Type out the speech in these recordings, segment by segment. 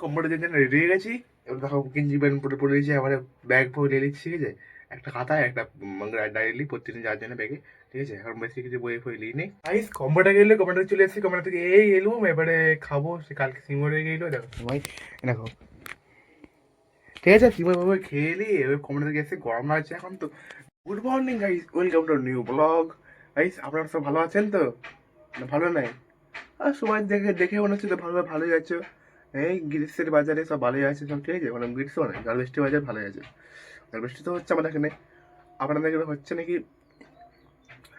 Computer জন্য ready হয়ে গেছি। এবার দেখো গেঞ্জি প্যান্ট পরে পরে দিয়েছি, আমার ব্যাগ ভরে নিচ্ছি, ঠিক আছে। একটা খাতায় একটা ডায়েরি প্রতিদিন যাওয়ার জন্য ব্যাগে, ঠিক আছে। এখন বেশি কিছু বই ফই নিই নেই। আইস কম্পিউটার গেলে কম্পিউটার চলে এসেছি, কম্পিউটার থেকে এই এলুম, এবারে খাবো। সে কালকে সিঙ্গুর হয়ে গেলো, দেখো সময় দেখো, ঠিক আছে। সিঙ্গুর ভাবে খেয়ে এলি, এবার কম্পিউটার থেকে এসে গরম লাগছে এখন তো। Good morning guys, welcome to new blog. Guys আপনারা সব ভালো আছেন তো? না ভালো নাই? আর সবাই দেখে দেখে মনে হচ্ছে তো ভালোই আছে। এই গ্রীষ্মের বাজারে সব ভালোই আছে সব, ঠিক আছে। মানে গ্রীষ্ম নয়, গাল বৃষ্টি বাজার ভালোই আছে। গাল বৃষ্টি তো হচ্ছে আমাদের এখানে, আপনাদের এখানে হচ্ছে নাকি?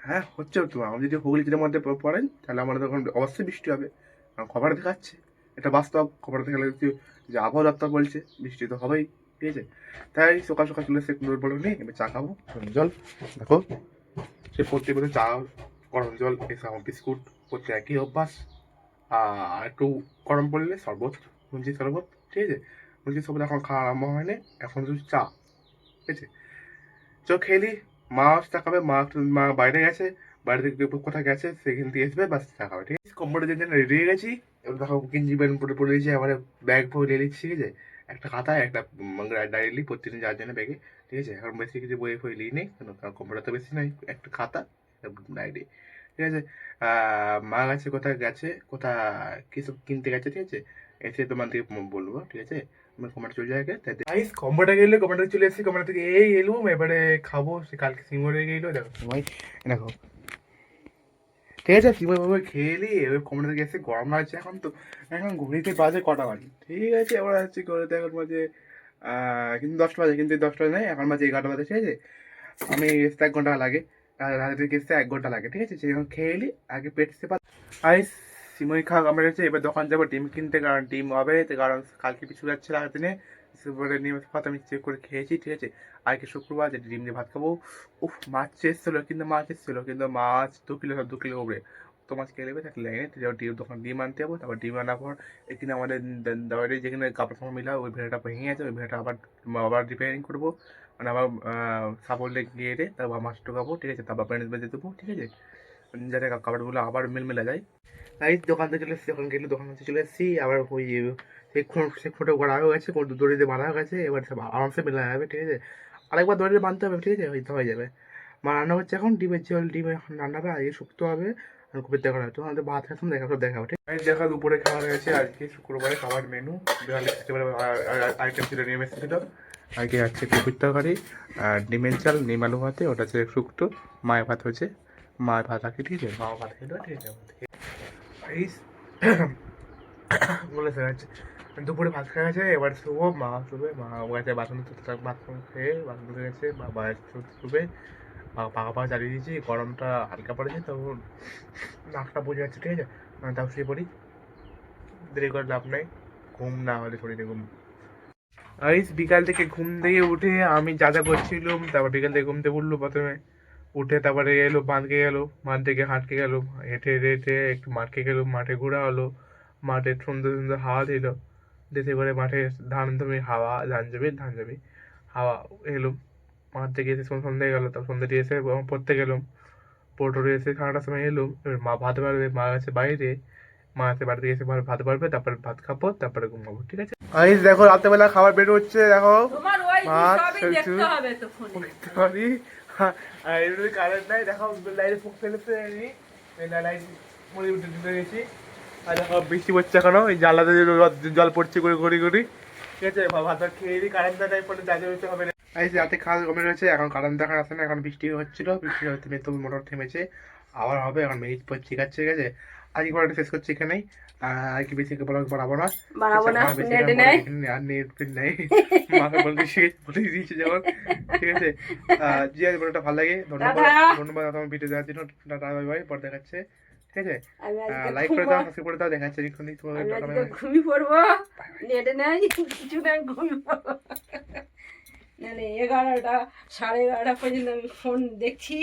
হ্যাঁ হচ্ছে তো। আমি যদি হুগলি জেলার মধ্যে পড়েন তাহলে আমাদের তখন অবশ্যই বৃষ্টি হবে, কারণ খবর দেখাচ্ছে। এটা বাস্তব, খবর দেখালে যে আবহাওয়া দপ্তর বলছে বৃষ্টি তো হবেই, ঠিক আছে। তাই সকাল সকাল চলে এসে বলে নেই, এবার চা খাবো, গরম জল। দেখো সে প্রত্যেক বছর চা, গরম জল, এসব বিস্কুট প্রত্যেক একই অভ্যাস। আর একটু গরম পড়লে শরবত, মুঞ্জি শরবত, ঠিক আছে। মুঞ্জি শরবত এখন খাওয়া আরম্ভ হয়নি, এখন শুধু চা, ঠিক আছে। চো খেলি। মা চা খাবে, মা বাইরে গেছে, বাইরে থেকে কোথায় গেছে, সেখান থেকে আসবে, বাস চা খাবে, ঠিক আছে। কম্পিউটার জন্য রেডি হয়ে গেছি। এবার দেখো গেঞ্জি প্যান্ট পরে পরে দিয়েছি, আমার ব্যাগ ভরে নিচ্ছি, ঠিক আছে। একটা খাতায় একটা ডায়েরি প্রতিদিন যাওয়ার জন্য ব্যাগে, ঠিক আছে। এখন বেশি কিছু বই ফই নিই নেই, কারণ কম্পিউটার তো বেশি নাই, একটা খাতা ডায়েরি, ঠিক আছে। মা গেছে কোথায় গেছে, কোথায় কিছু কিনতে গেছে, ঠিক আছে। এসে তোমাদেরকে বলবো, ঠিক আছে। আমার কম্পিউটার চলে যায় গাইস, কম্পিউটার গেলে কম্পিউটার চলে এসেছি, কম্পিউটার থেকে এই এলুম, এবারে খাবো। সে কালকে সিঙ্গুর হয়ে গেলো, দেখো সময় দেখো, ঠিক আছে। সিঙ্গুর ভাবে খেয়ে এলি, এবার কম্পিউটার থেকে এসে গরম লাগছে এখন তো। এখন ঘড়িতে বাজে কটা বাজে, ঠিক আছে। এবার হচ্ছে ঘড়িতে এখন বাজে কিন্তু 10টা বাজে, কিন্তু 10টা নেই, এখন বাজে 11টা বাজে, ঠিক আছে। আমি এসতে 1 ঘন্টা লাগে, রাতে থেকে এসতে 1 ঘন্টা লাগে, ঠিক আছে। সেরকম খেয়ে এলি, আগে পেট সেপা আইস। সিমই খাওয়া আমরা গেছে, এবার দোকান যাবো ডিম কিনতে, কারণ ডিম হবে তো, কারণ কালকে পিছু যাচ্ছে আগের দিনে। সেবারে নিয়ে ভাত আমি চেক করে খেয়েছি, ঠিক আছে। আজকে শুক্রবার, যে ডিম দিয়ে ভাত খাবো। উফ, মাছ এসেছিলো, কিন্তু মাছ 2 কিলো, 2 কিলো উপরে। তো মাছ খেয়ে নেবে, থাকলে লাইনে ডিম দোকান ডিম আনতে যাবো। তারপর ডিম আনার পর এখানে আমাদের দাবারে যেখানে কাপড় ফাপড় মিলা, ওই ভেড়াটা ভেঙে গেছে, ওই ভেড়াটা আবার আবার রিপেয়ারিং করবো। মানে আবার সাপোর্টে গিয়ে রে তারপর মাছ ঢোকাবো, ঠিক আছে। তারপর প্যান্ট বেঁধে দেবো, ঠিক আছে, যাতে কাপড়গুলো আবার মেলা যায়। তাই দোকান থেকে চলে এসেছি, দোকান গেলে দোকান থেকে চলে এসেছি। আবার ওই সে খুঁটে করা হয়ে গেছে, দড়ি দিয়ে বাঁধা হয়ে গেছে, এবার সব আরামসে মেলা যাবে, ঠিক আছে। আরেকবার দড়ি দিয়ে বাঁধতে হবে, ঠিক আছে, হয়ে যাবে। মা রান্না হচ্ছে এখন, ডিমের ঝোল, ডিম এখন রান্না হবে, আজকে শুক্তো হবে। আর কবির দেখা হবে, তো আমাদের ভাত খাতাম, দেখাবো, ঠিক আছে। দেখা দুপুরে খাওয়া হয়েছে, আজকে শুক্রবারে খাবার মেনু আইটেম ছিল, নিয়ে এসেছিল। আজকে আছে কপির তরকারি আর ডিমের চাল, নিম আলু ভাতে, ওটা হচ্ছে শুক্তো। মায়ের ভাত হয়েছে, মায়ের ভাত রাখি, ঠিক আছে। মা ভাত খেলো, ঠিক আছে। এই বলেছে গেছে, দুপুরে ভাত খাওয়া গেছে, এবার শুবো। মা শুবে, মা গেছে বাথরুম, বাথরুম খেয়ে বাথরুম ধুয়ে গেছে, বাবা শুবে। পাখা পাখা চালিয়ে দিয়েছি, গরমটা হালকা পড়েছে, তো নাকটা বুঝে যাচ্ছে, ঠিক আছে। তাও শুয়ে পড়ি, দেরি করে লাভ নাই, ঘুম না হলে শরীরে ঘুম। আইস বিকাল থেকে ঘুম থেকে উঠে আমি যা যা করছিলাম, তারপর বিকাল থেকে ঘুম থেকে উঠলো প্রথমে, উঠে তারপরে এলো বাঁধকে গেল, বাঁধ থেকে হাঁটকে গেল, হেঁটে হেঁটে হেঁটে একটু মাঠে গেল, মাঠে ঘোরা হলো। মাঠে সুন্দর সুন্দর হাওয়া দিল, দিতে করে মাঠে ধান জমি হাওয়া এলো। মাঠ থেকে এসে সন্ধ্যে গেলো, তারপর সন্ধ্যে দিয়ে এসে পড়তে গেলাম। পড়ে এসে 9টার সময় এলো, এবার মা ভাত বাড়বে, মা আছে বাইরে। মা আছে বাড়ি থেকে এসে ভাত বাড়বে, তারপরে ভাত খাবো, তারপরে ঘুমাবো, ঠিক আছে। আইস দেখো রাত্রেবেলা খাবার বের হচ্ছে, দেখো মাছ আর এমনি কারেন্ট নাই, দেখো লাইটে ফুক ফেলেছে, লাইট মুড়ি উঠে দিতে গেছি। আর দেখো বৃষ্টি পড়ছে এখনো, ওই জানলাতে জল পড়ছে করে ঘড়ি ঘড়ি, ঠিক আছে। ভাত খেয়ে দিই, কারেন্ট টাইম পরে যাতে হইতে হবে না। রাতে খাওয়া কমে রয়েছে, এখন কারেন্ট দেখা আসে না, এখন বৃষ্টি হচ্ছিল, বৃষ্টি থেমে তো মোটর থেমেছে, আবার হবে। এখন মিনিট পর ঠিক আছে, ঠিক আছে। আজকে পড়াটা শেষ করছি এখানেই, আর কি বেশি বাড়াবো না, আর নেট ফেট নেই। মাকে বলে দিয়েছি যেমন, ঠিক আছে। জি আজ ভিডিওটা ভালো লাগে, ধন্যবাদ আমার ভিডিও দেওয়ার জন্য। টাটা বাই বাই, পর দেখাচ্ছে, ঠিক আছে। লাইক করে দাও, সাবস্ক্রাইব করে দাও, দেখাচ্ছে এক্ষুনি তোমাদের। ঘুমিয়ে পড়বো, নেটে নেই কিছু নেই, ঘুমিয়ে পড়বো। মানে 11টা 11:30 পর্যন্ত আমি ফোন দেখছি।